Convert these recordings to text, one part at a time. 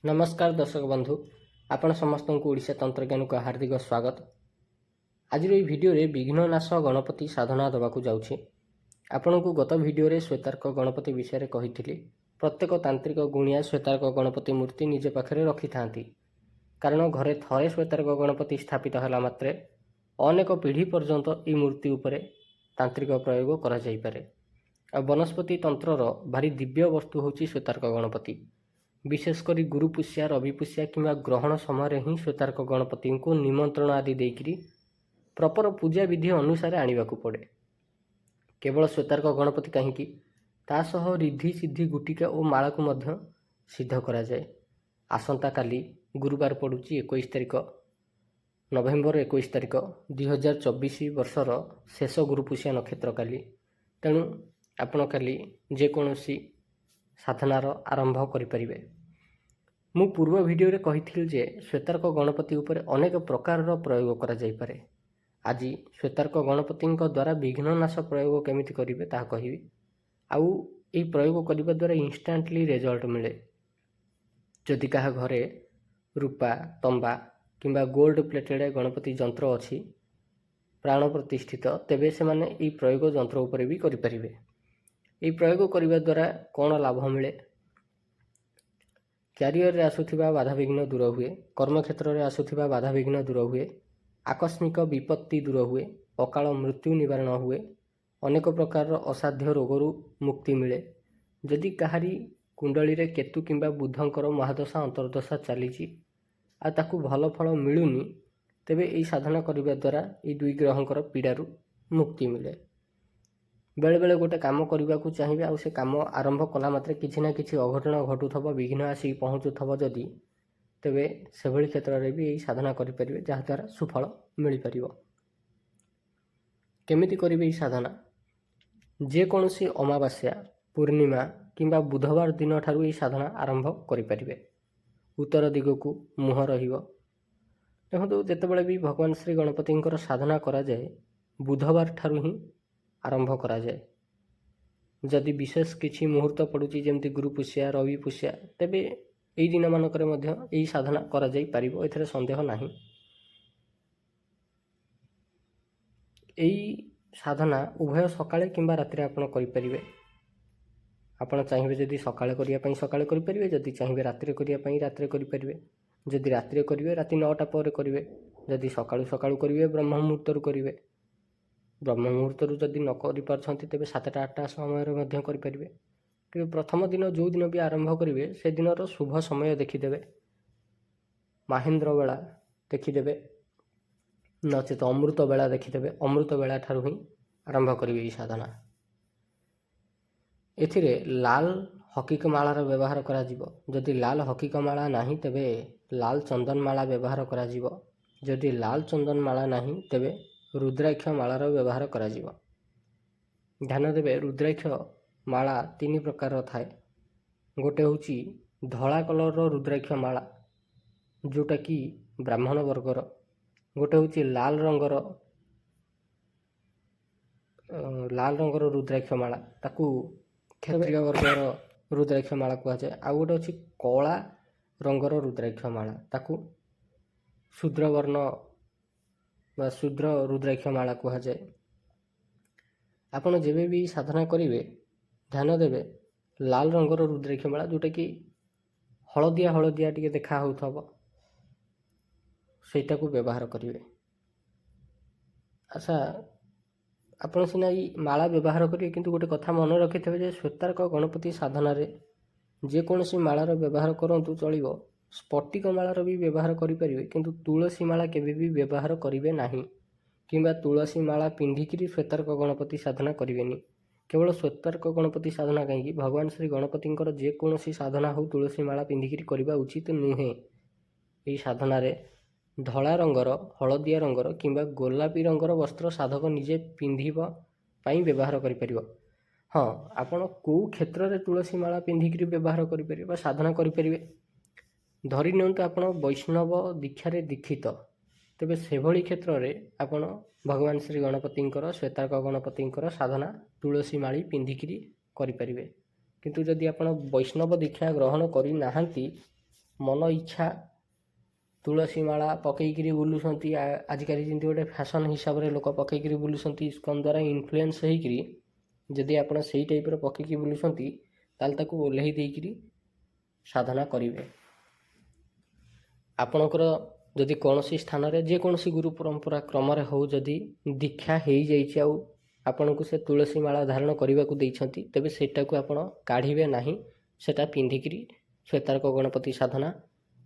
नमस्कार दर्शक बंधु आपण समस्त को ओडिशा तंत्रज्ञान को हार्दिक स्वागत। आज भिडियो रे विघ्ननाश गणपति साधना देवाक जाऊँगी। आपण को गत भिडियो रे श्वेतार्क गणपति विषय कही प्रत्येक तांत्रिक गुणिया श्वेतार्क गणपति मूर्ति निज पाखे रखि था, कारण घरे थरे श्वेतार्क गणपति स्थापित है मात्रे अनेक पीढ़ी पर्यंत यह मूर्ति उपरे तांत्रिक प्रयोग करा जाई पारे। वनस्पति तंत्रर भारी दिव्य वस्तु होची श्वेतार्क गणपति। विशेषकर गुरुपुष्या रविपुष्या किंवा ग्रहण समय ही श्वेतार्क गणपति को निमंत्रण आदि देकरी प्रपर पूजा विधि अनुसार आनिबाकू पड़े। केवल श्वेतार्क गणपति कहीं तासह रिद्धि सिद्धि गुटिका और माला को मध्य सिद्ध करा जाए। आसंता काली गुरुवार पड़ुची 21 तारिख नवेम्बर 21 तारिख 2024 वर्षर शेष गुरुपुष्या नक्षत्र काली। तेणु आपण काली जेकोसी साधनार आरंभ करें। मु पूर्व वीडियो रे कही जे श्वेतार्क गणपति उपर अनेक प्रकार प्रयोग करा जाई पारे। आज श्वेतार्क गणपति द्वारा विघ्ननाश प्रयोग केमिति करिवे ताहा कहिबी। आउ ए प्रयोग करने द्वारा इंस्टांटली रिजल्ट मिले। जदि कहा घरे रूपा तंबा किंबा गोल्ड प्लेटेड गणपति यंत्र अच्छी प्राण प्रतिष्ठित, तेबे से माने ए प्रयोग यंत्र उपरे भी करि परिबे। यह प्रयोग करने द्वारा कौन लाभ मिले? क्यारियर रे आसुथिबा बाधाविघ्न दूर हुए, कर्मक्षेत्र रे आसुथिबा बाधाविघ्न दूर हुए, आकस्मिक विपत्ति दूर हुए, अकाल मृत्यु निवारण हुए, अनेक प्रकार असाध्य रोगरू मुक्ति मिले। जदि कहारी कुंडली रे केतु किंबा बुधंकर महादशा अंतर्दशा चली ताकू भल फल मिलूनी, तेबे यही साधना करने द्वारा ये दुई ग्रहंकर पीड़ारू मुक्ति मिले। बेले बेले गोटे काम करने को चाहिए आ काम आरंभ कला मात्रे किसी ना किसी अघटन घटुथब, विघ्न आसिक पहुँचुथब जदि, तेबे से क्षेत्र में भी यही साधना करें जहाँद्वारा सुफल मिल पार। केमिति करेंगे यही साधना? जेकोसी अमावास्या पूर्णिमा किंबा बुधवार दिन ठारू यही साधना आरंभ करें। उत्तर दिग को मुह रहिबो। देखो जितेबाला भी भगवान श्री गणपति साधना करा जाए बुधवार ठारू ही आरंभ करा जाए। जदि विशेष किसी मुहूर्त पड़ुची जमती गुरुपुष्या रविपुष्या, तेबे यही दिन मानक यही साधना करा जाई पारिबो, एथरे संदेह नहीं। यही साधना उभय सकाळे किंबा रात्रि आपण करि परिबे। आपण चाहिए जदि सकाळे करिया पई सकाळे करि परिबे, जदि चाहिए रात्रि करिया पई रात्रि करि परिबे। जदि रात्रि करिवे राति 9टा पर करिवे, जदि सकाळु सकाळु करिवे ब्रह्म मुहूर्तरु करिवे। ब्रह्म मुहूर्तरु जदि न करि पारछंती तेबे 7टा 8टा समय रे मध्य करि परिबे। कि प्रथम दिन जो दिन भी आरंभ करिवे से दिनर शुभ समय देखिदेवे, महेंद्र बेला देखिदेवे, नचेत अमृत बेला देखिदेवे। अमृत बेला ठारू ही आरंभ करिवे साधना। एथिरे लाल हकीक मालार व्यवहार करा जिवो। जदि लाल हकीक माला नाही तेबे लाल चंदन माला व्यवहार करा जिवो। जदि लाल चंदन माला नाही तेबे रुद्राक्ष मालार व्यवहार करा जिवो। ध्यान देवे रुद्राक्ष माला 3 प्रकार थाए। गोटे होची धला कलर रुद्राक्ष माला जोटा कि ब्राह्मण वर्गर। गोटे होची लाल रंगर रुद्राक्ष माला, ताकू क्षत्रिय वर्गर रुद्राक्ष माला कहा जाए। आ गोटे होची कला रंगर रुद्राक्ष माला, ताकू शूद्र वर्ण बा शूद्र रुद्राक्ष माला कहा जाए। आपण जेबे भी साधना करेंगे ध्यान देवे लाल रंगर रुद्राक्ष माला जोटा कि हलदिया हलदिया टी देखा होथब सेटा को व्यवहार करेंगे। अच्छा, आपण सीना माला व्यवहार करेंगे, किंतु गोटे कथा मन रखि थे श्वेतार्क गणपति साधना रे जेकोसी मालार व्यवहार करंतु चलिबो। स्फटिक मालार भी व्यवहार करें, किंतु तुलसी माला केबे भी व्यवहार करेंगे नहीं, किंबा तुलसी माला पिंधिकी श्वेतार्क गणपति साधना करेंगे। केवल श्वेतार्क गणपति साधना कहीं भगवान श्री गणपति जेकोसी साधना हो तुलसी माला पिंधिकी करवा उचित नुहे। यही साधना रे धला रंगर हलदिया रंगर किंबा गोलापी रंगर वस्त्र साधक निजे पिंधिबा पई व्यवहार करि परिबो। हाँ, आपण को क्षेत्र रे तुलसी माला पिंधिकी व्यवहार करि परिबो, साधना करि परिबे। धरि नियंतु आपण वैष्णव दीक्षा रे दीक्षित, तेबे सेभली क्षेत्र में आपण भगवान श्री गणपति श्वेतार्क गणपति साधना तुलसी माली पिंधिकी करें। किंतु जदि आपण वैष्णव दीक्षा ग्रहण करना ମନ ଇଚ୍ଛା ତୁଳସୀ ମାଳା ପକେଇକିରି ବୁଲୁଛନ୍ତି। ଆଜିକାଲି ଯେମିତି ଗୋଟେ ଫ୍ୟାସନ୍ ହିସାବରେ ଲୋକ ପକେଇକିରି ବୁଲୁଛନ୍ତି, ଇସ୍କନ ଦ୍ୱାରା ଇନଫ୍ଲୁଏନ୍ସ ହେଇକିରି ଯଦି ଆପଣ ସେଇ ଟାଇପ୍ର ପକେଇକି ବୁଲୁଛନ୍ତି ତାହେଲେ ତାକୁ ଓହ୍ଲେଇ ଦେଇକିରି ସାଧନା କରିବେ। ଆପଣଙ୍କର ଯଦି କୌଣସି ସ୍ଥାନରେ ଯେକୌଣସି ଗୁରୁ ପରମ୍ପରା କ୍ରମରେ ହେଉ ଯଦି ଦୀକ୍ଷା ହେଇଯାଇଛି ଆଉ ଆପଣଙ୍କୁ ସେ ତୁଳସୀ ମାଳା ଧାରଣ କରିବାକୁ ଦେଇଛନ୍ତି, ତେବେ ସେଇଟାକୁ ଆପଣ କାଢ଼ିବେ ନାହିଁ। ସେଇଟା ପିନ୍ଧିକିରି ଶ୍ୱେତାର୍କ ଗଣପତି ସାଧନା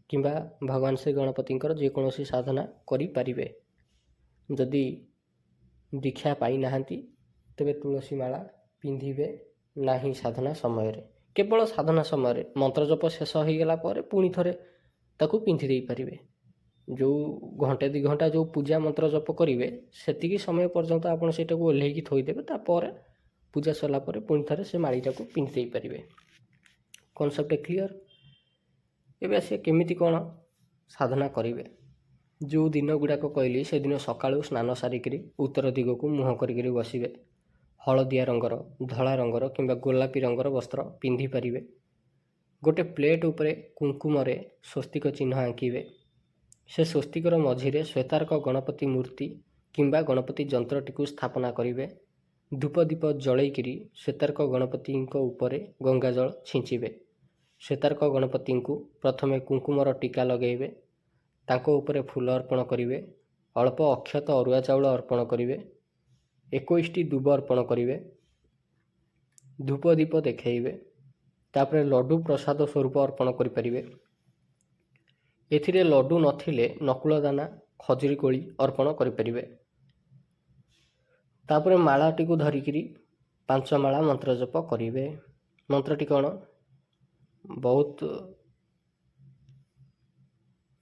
କିମ୍ବା ଭଗବାନ ଶ୍ରୀ ଗଣପତିଙ୍କର ଯେକୌଣସି ସାଧନା କରିପାରିବେ। ଯଦି ଦୀକ୍ଷା ପାଇନାହାନ୍ତି ତେବେ ତୁଳସୀ ମାଳା ପିନ୍ଧିବେ ନାହିଁ ସାଧନା ସମୟରେ। କେବଳ ସାଧନା ସମୟରେ ମନ୍ତ୍ର ଜପ ଶେଷ ହୋଇଗଲା ପରେ ପୁଣି ଥରେ ତାକୁ ପିନ୍ଧି ଦେଇପାରିବେ। ଯେଉଁ ଘଣ୍ଟେ 2 ଘଣ୍ଟା ଯେଉଁ ପୂଜା ମନ୍ତ୍ର ଜପ କରିବେ ସେତିକି ସମୟ ପର୍ଯ୍ୟନ୍ତ ଆପଣ ସେଇଟାକୁ ଓହ୍ଲେଇକି ଥୋଇଦେବେ। ତାପରେ ପୂଜା ସରିଲା ପରେ ପୁଣି ଥରେ ସେ ମାଳିଟାକୁ ପିନ୍ଧି ଦେଇପାରିବେ। Concept clear? ଏବେ ସେ କେମିତି କ'ଣ ସାଧନା କରିବେ? ଯେଉଁ ଦିନ ଗୁଡ଼ାକ କହିଲି ସେଦିନ ସକାଳୁ ସ୍ନାନ ସାରିକିରି ଉତ୍ତର ଦିଗକୁ ମୁହଁ କରିକିରି ବସିବେ। ହଳଦିଆ ରଙ୍ଗର, ଧଳା ରଙ୍ଗର କିମ୍ବା ଗୋଲାପୀ ରଙ୍ଗର ବସ୍ତ୍ର ପିନ୍ଧିପାରିବେ। ଗୋଟେ ପ୍ଲେଟ୍ ଉପରେ କୁଙ୍କୁମରେ ସ୍ୱସ୍ତିକ ଚିହ୍ନ ଆଙ୍କିବେ। ସେ ସ୍ୱସ୍ତିକର ମଝିରେ ଶ୍ୱେତାର୍କ ଗଣପତି ମୂର୍ତ୍ତି କିମ୍ବା ଗଣପତି ଯନ୍ତ୍ରଟିକୁ ସ୍ଥାପନା କରିବେ। ଧୂପ ଦୀପ ଜଳେଇକିରି ଶ୍ୱେତାର୍କ ଗଣପତିଙ୍କ ଉପରେ ଗଙ୍ଗାଜଳ ଛିଞ୍ଚିବେ। ଶ୍ୱେତାର୍କ ଗଣପତିଙ୍କୁ ପ୍ରଥମେ କୁଙ୍କୁମର ଟୀକା ଲଗାଇବେ। ତାଙ୍କ ଉପରେ ଫୁଲ ଅର୍ପଣ କରିବେ। ଅଳ୍ପ ଅକ୍ଷତ ଅରୁଆ ଚାଉଳ ଅର୍ପଣ କରିବେ। 21ଟି ଦୁବ ଅର୍ପଣ କରିବେ। ଧୂପ ଦୀପ ଦେଖାଇବେ। ତାପରେ ଲଡ଼ୁ ପ୍ରସାଦ ସ୍ୱରୂପ ଅର୍ପଣ କରିପାରିବେ। ଏଥିରେ ଲଡ଼ୁ ନଥିଲେ ନକୁଳ ଦାନା, ଖଜୁରୀ କୋଳି ଅର୍ପଣ କରିପାରିବେ। ତାପରେ ମାଳାଟିକୁ ଧରିକିରି 5 ମାଳା ମନ୍ତ୍ର ଜପ କରିବେ। ମନ୍ତ୍ରଟି କ'ଣ? ବହୁତ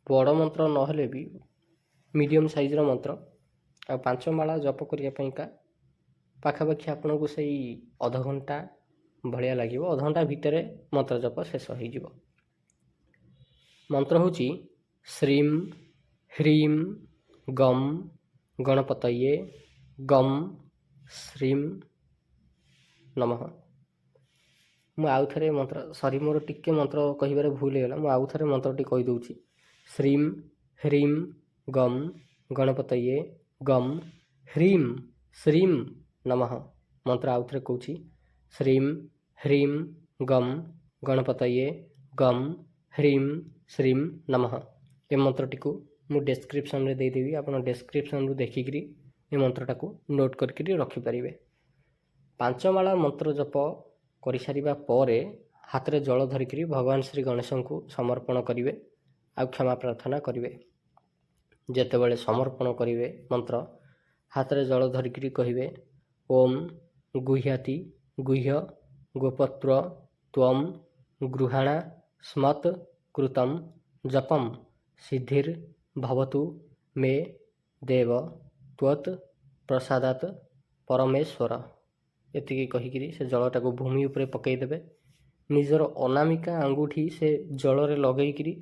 ବଡ଼ ମନ୍ତ୍ର ନହେଲେ ବି ମିଡ଼ିୟମ୍ ସାଇଜ୍ର ମନ୍ତ୍ର। ଆଉ 5 ମାଳା ଜପ କରିବା ପାଇଁକା ପାଖାପାଖି ଆପଣଙ୍କୁ ସେଇ ଅଧଘଣ୍ଟା ଭଳିଆ ଲାଗିବ। ଅଧଘଣ୍ଟା ଭିତରେ ମନ୍ତ୍ର ଜପ ଶେଷ ହୋଇଯିବ। ମନ୍ତ୍ର ହେଉଛି ଶ୍ରୀଂ ହ୍ରୀଂ ଗମ୍ ଗଣପତୟେ ଗମ୍ ଶ୍ରୀଂ ନମଃ। ମୁଁ ଆଉଥରେ ମୋର ଟିକେ ମନ୍ତ୍ର କହିବାରେ ଭୁଲ ହେଇଗଲା। ମୁଁ ଆଉଥରେ ମନ୍ତ୍ରଟି କହିଦେଉଛି। ଶ୍ରୀଂ ହ୍ରୀଂ ଗମ୍ ଗଣପତୟେ ଗମ୍ ହ୍ରୀଂ ଶ୍ରୀଂ ନମଃ। ମନ୍ତ୍ର ଆଉଥରେ କହୁଛି। ଶ୍ରୀଂ ହ୍ରୀଂ ଗମ୍ ଗଣପତୟେ ଗମ୍ ହ୍ରୀଂ ଶ୍ରୀଂ ନମଃ। ଏ ମନ୍ତ୍ରଟିକୁ ମୁଁ ଡେସ୍କ୍ରିପ୍ସନ୍ରେ ଦେଇଦେବି। ଆପଣ ଡେସ୍କ୍ରିପ୍ସନ୍ରୁ ଦେଖିକିରି ଏ ମନ୍ତ୍ରଟାକୁ ନୋଟ୍ କରିକିରି ରଖିପାରିବେ। 5 ମାଳା ମନ୍ତ୍ର ଜପ କରିସାରିବା ପରେ ହାତରେ ଜଳ ଧରିକିରି ଭଗବାନ ଶ୍ରୀ ଗଣେଶଙ୍କୁ ସମର୍ପଣ କରିବେ ଆଉ କ୍ଷମା ପ୍ରାର୍ଥନା କରିବେ। ଯେତେବେଳେ ସମର୍ପଣ କରିବେ ମନ୍ତ୍ର, ହାତରେ ଜଳ ଧରିକିରି କହିବେ ଓମ୍ ଗୁହ୍ୟାତି ଗୁହ୍ୟ ଗୋପତ୍ର ତ୍ୱମ୍ ଗୃହାଣା ସ୍ମତ୍ କୃତମ୍ ଜପମ୍ ସିଦ୍ଧିର୍ ଭବତୁ ମେ ଦେବ ତ୍ୱତ୍ ପ୍ରସାଦାତ୍ ପରମେଶ୍ୱର। ଏତିକି କହିକିରି ସେ ଜଳଟାକୁ ଭୂମି ଉପରେ ପକାଇଦେବେ। ନିଜର ଅନାମିକା ଆଙ୍ଗୁଠି ସେ ଜଳରେ ଲଗେଇକିରି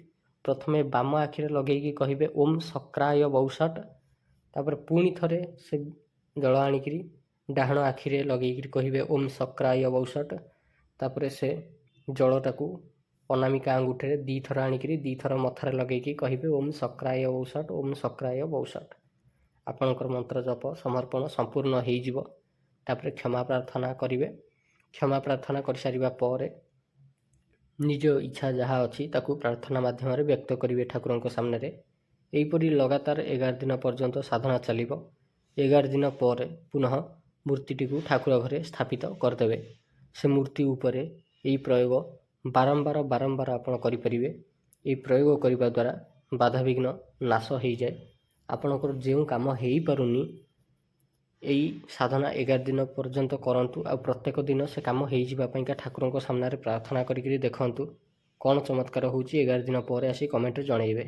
ପ୍ରଥମେ ବାମ ଆଖିରେ ଲଗେଇକି କହିବେ ଓମ୍ ଶକ୍ରାୟ ବୌଷଟ୍। ତାପରେ ପୁଣି ଥରେ ସେ ଜଳ ଆଣିକିରି ଡାହାଣ ଆଖିରେ ଲଗେଇକିରି କହିବେ ଓମ୍ ଶକ୍ରାୟ ବୌଷଟ୍। ତାପରେ ସେ ଜଳଟାକୁ ଅନାମିକା ଆଙ୍ଗୁଠିରେ 2 ଥର ଆଣିକିରି 2 ଥର ମଥାରେ ଲଗେଇକି କହିବେ ଓମ୍ ଶକ୍ରାୟ ବୌଷଟ୍ ଓମ୍ ଶକ୍ରାୟ ବୌଷଟ୍। ଆପଣଙ୍କର ମନ୍ତ୍ର ଜପ ସମର୍ପଣ ସମ୍ପୂର୍ଣ୍ଣ ହେଇଯିବ। ତାପରେ କ୍ଷମା ପ୍ରାର୍ଥନା କରିବେ। କ୍ଷମା ପ୍ରାର୍ଥନା କରିସାରିବା ପରେ ନିଜ ଇଚ୍ଛା ଯାହା ଅଛି ତାକୁ ପ୍ରାର୍ଥନା ମାଧ୍ୟମରେ ବ୍ୟକ୍ତ କରିବେ ଠାକୁରଙ୍କ ସାମ୍ନାରେ। ଏହିପରି ଲଗାତାର 11 ଦିନ ପର୍ଯ୍ୟନ୍ତ ସାଧନା ଚାଲିବ। 11 ଦିନ ପରେ ପୁନଃ ମୂର୍ତ୍ତିଟିକୁ ଠାକୁର ଘରେ ସ୍ଥାପିତ କରିଦେବେ। ସେ ମୂର୍ତ୍ତି ଉପରେ ଏହି ପ୍ରୟୋଗ ବାରମ୍ବାର ଆପଣ କରିପାରିବେ। ଏହି ପ୍ରୟୋଗ କରିବା ଦ୍ୱାରା ବାଧାବିଘ୍ନ ନାଶ ହୋଇଯାଏ। ଆପଣଙ୍କର ଯେଉଁ କାମ ହେଇପାରୁନି ଏଇ ସାଧନା 11 ଦିନ ପର୍ଯ୍ୟନ୍ତ କରନ୍ତୁ। ଆଉ ପ୍ରତ୍ୟେକ ଦିନ ସେ କାମ ହେଇଯିବା ପାଇଁକା ଠାକୁରଙ୍କ ସାମ୍ନାରେ ପ୍ରାର୍ଥନା କରିକିରି ଦେଖନ୍ତୁ କ'ଣ ଚମତ୍କାର ହେଉଛି। 11 ଦିନ ପରେ ଆସି କମେଣ୍ଟରେ ଜଣାଇବେ।